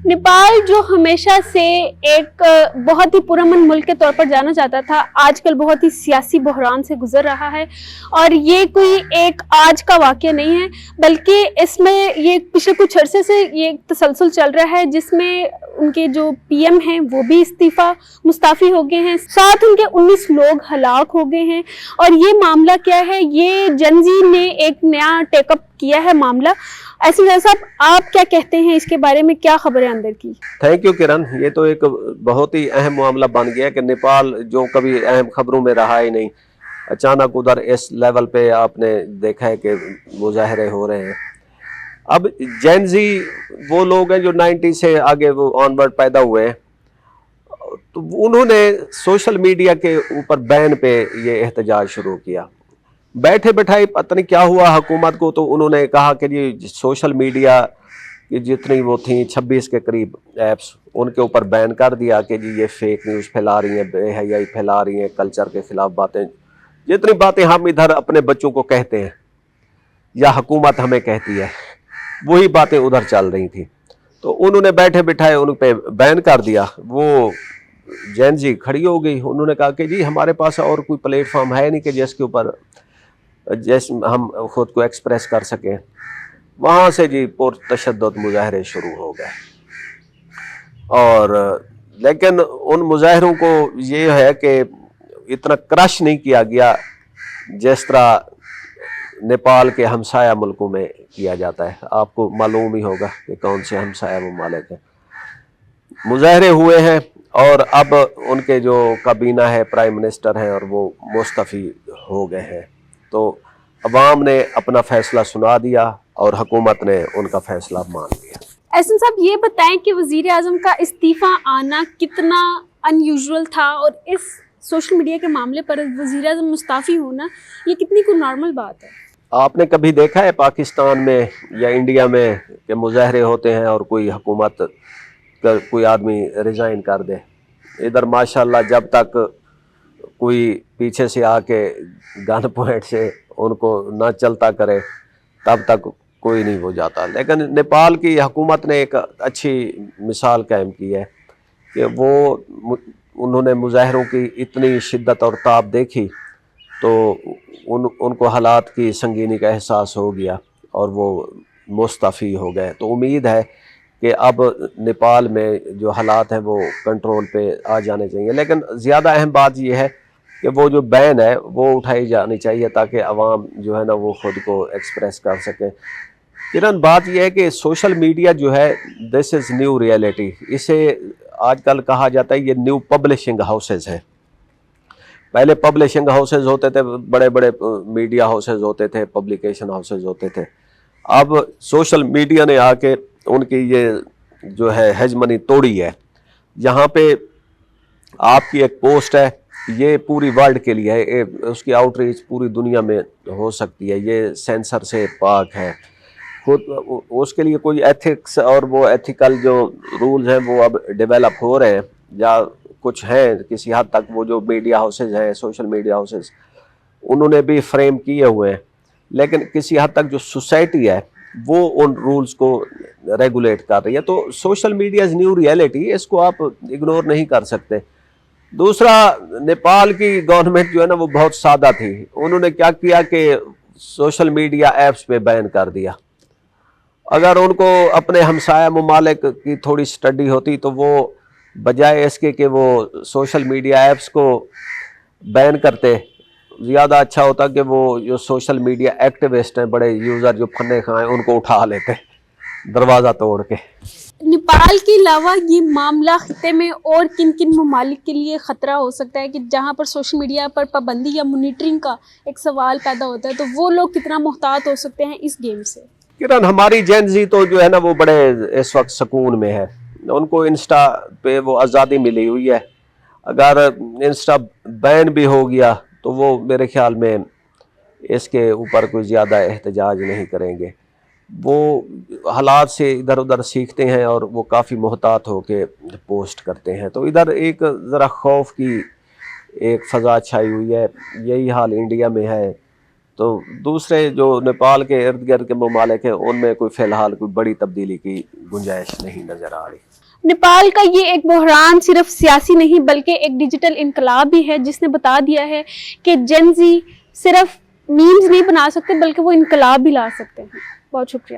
नेपाल जो हमेशा से एक बहुत ही पुरअमन मुल्क के तौर पर जाना जाता था, आजकल बहुत ही सियासी बहरान से गुजर रहा है। और ये कोई एक आज का वाक़या नहीं है, बल्कि इसमें ये पिछले कुछ अरसे से ये एक तसलसल चल रहा है, जिसमें उनके जो पीएम हैं वो भी मुस्ताफ़ी हो गए हैं, साथ उनके 19 लोग हलाक हो गए हैं। और ये मामला क्या है, ये जनजी ने एक नया टेकअप किया है मामला। एसएम साहब, आप क्या कहते हैं इसके बारे में, क्या खबर है अंदर की? थैंक यू किरण। ये तो एक बहुत ही अहम मामला बन गया कि नेपाल जो कभी अहम खबरों में रहा ही नहीं, अचानक उधर इस लेवल पे आपने देखा है कि मुजाहरे हो रहे हैं। अब जेनजी वो लोग हैं जो 90 से आगे वो ऑनवर्ड पैदा हुए हैं, तो उन्होंने सोशल मीडिया के ऊपर बैन पे ये एहतजाज शुरू किया। बैठे बैठाए पता नहीं क्या हुआ हुकूमत को, तो उन्होंने कहा कि ये सोशल मीडिया की जितनी वो थी 26 के करीब ऐप्स, उनके ऊपर बैन कर दिया कि जी ये फेक न्यूज़ फैला रही हैं, बेहयाई फैला रही हैं, कल्चर के खिलाफ बातें, जितनी बातें हम इधर अपने बच्चों को कहते हैं या हुकूमत हमें कहती है, वही बातें उधर चल रही थी। तो उन्होंने बैठे बिठाए उन पे बैन कर दिया। वो जैन जी खड़ी हो गई, उन्होंने कहा कि जी हमारे पास और कोई प्लेटफॉर्म है नहीं कि जिसके ऊपर जैसे हम खुद को एक्सप्रेस कर सकें। वहाँ से जी पुरतशद्दुद मुजाहरे शुरू हो गए। और लेकिन उन मुजाहरों को ये है कि इतना क्रश नहीं किया गया जिस तरह नेपाल के हमसाया मुल्कों में किया जाता है। आपको मालूम ही होगा कि कौन से हमसाया ममालिक हैं। मुजाहरे हुए हैं और अब उनके जो काबीना है, प्राइम मिनिस्टर हैं, और वो मुस्तफ़ी हो गए हैं। तो अवाम ने अपना फैसला सुना दिया और हुकूमत ने उनका फैसला मान लिया। एहसन साहब, ये बताएं कि वज़ीर आज़म का इस्तीफ़ा आना कितना अनयूजुअल था, और इस सोशल मीडिया के मामले पर वज़ीर आज़म मुस्ताफ़ी होना ये कितनी कोई नॉर्मल बात है? आपने कभी देखा है पाकिस्तान में या इंडिया में कि मुजाहरे होते हैं और कोई हुकूमत कोई आदमी रिज़ाइन कर दे? इधर माशाल्लाह जब तक कोई पीछे से आके गन पॉइंट से उनको ना चलता करे तब तक कोई नहीं हो जाता। लेकिन नेपाल की हुकूमत ने एक अच्छी मिसाल कायम की है कि उन्होंने मुजाहरों की इतनी शिद्दत और ताब देखी तो उनको हालात की संगीनी का एहसास हो गया और वो मुस्तफ़ी हो गए। तो उम्मीद है कि अब नेपाल में जो हालात हैं वो कंट्रोल पे आ जाने चाहिए। लेकिन ज़्यादा अहम बात यह है कि वो जो बैन है वो उठाई जानी चाहिए ताकि अवाम जो है ना वो ख़ुद को एक्सप्रेस कर सकें। किरण, बात यह है कि सोशल मीडिया जो है दिस इज़ न्यू रियलिटी। इसे आजकल कहा जाता है ये न्यू पब्लिशिंग हाउसेज है। पहले पब्लिशिंग हाउसेज होते थे, बड़े बड़े मीडिया हाउसेज होते थे, पब्लिकेशन हाउसेज होते थे। अब सोशल मीडिया ने आके उनकी ये जो है हेजमनी तोड़ी है। यहाँ पे आपकी एक पोस्ट है, ये पूरी वर्ल्ड के लिए है, उसकी आउटरीच पूरी दुनिया में हो सकती है, ये सेंसर से पाक है। खुद उसके लिए कोई एथिक्स और वो एथिकल जो रूल्स हैं वो अब डेवलप हो रहे हैं, या कुछ हैं किसी हद तक। वो जो मीडिया हाउसेज हैं, सोशल मीडिया हाउसेज, उन्होंने भी फ्रेम किए हुए हैं। लेकिन किसी हद तक जो सोसाइटी है वो उन रूल्स को रेगुलेट कर रही है। तो social media is new reality, इसको आप इग्नोर नहीं कर सकते। दूसरा, नेपाल की गवर्नमेंट जो है ना वो बहुत सादा थी। उन्होंने क्या किया कि सोशल मीडिया ऐप्स पे बैन कर दिया। अगर उनको अपने हमसाया ममालिक की थोड़ी स्टडी होती तो वो बजाय इसके कि वो सोशल मीडिया ऐप्स को बैन करते, ज़्यादा अच्छा होता कि वो जो सोशल मीडिया एक्टिविस्ट हैं, बड़े यूज़र जो फन्ने खाएं, उनको उठा लेते दरवाज़ा तोड़ के। नेपाल के अलावा ये मामला खिते में और किन किन ममालिक के लिए ख़तरा हो सकता है कि जहाँ पर सोशल मीडिया पर पाबंदी या मॉनिटरिंग का एक सवाल पैदा होता है, तो वो लोग कितना मुहतात हो सकते हैं इस गेम से? किरण, हमारी जेनजी तो जो है ना वो बड़े इस वक्त सुकून में है। उनको इंस्टा पे वो आज़ादी मिली हुई है। अगर इंस्टा बैन भी हो गया तो वो मेरे ख्याल में इसके ऊपर कोई ज़्यादा एहतजाज नहीं करेंगे। वो हालात से इधर उधर सीखते हैं और वो काफ़ी मुहतात हो के पोस्ट करते हैं। तो इधर एक ज़रा खौफ की एक फ़ज़ा छाई हुई है। यही हाल इंडिया में है تو دوسرے جو نیپال کے ارد گرد کے ممالک ہیں ان میں کوئی فی الحال کوئی بڑی تبدیلی کی گنجائش نہیں نظر آ رہی. نیپال کا یہ ایک بحران صرف سیاسی نہیں بلکہ ایک ڈیجیٹل انقلاب بھی ہے، جس نے بتا دیا ہے کہ جین زی صرف میمز نہیں بنا سکتے بلکہ وہ انقلاب بھی لا سکتے ہیں. بہت شکریہ.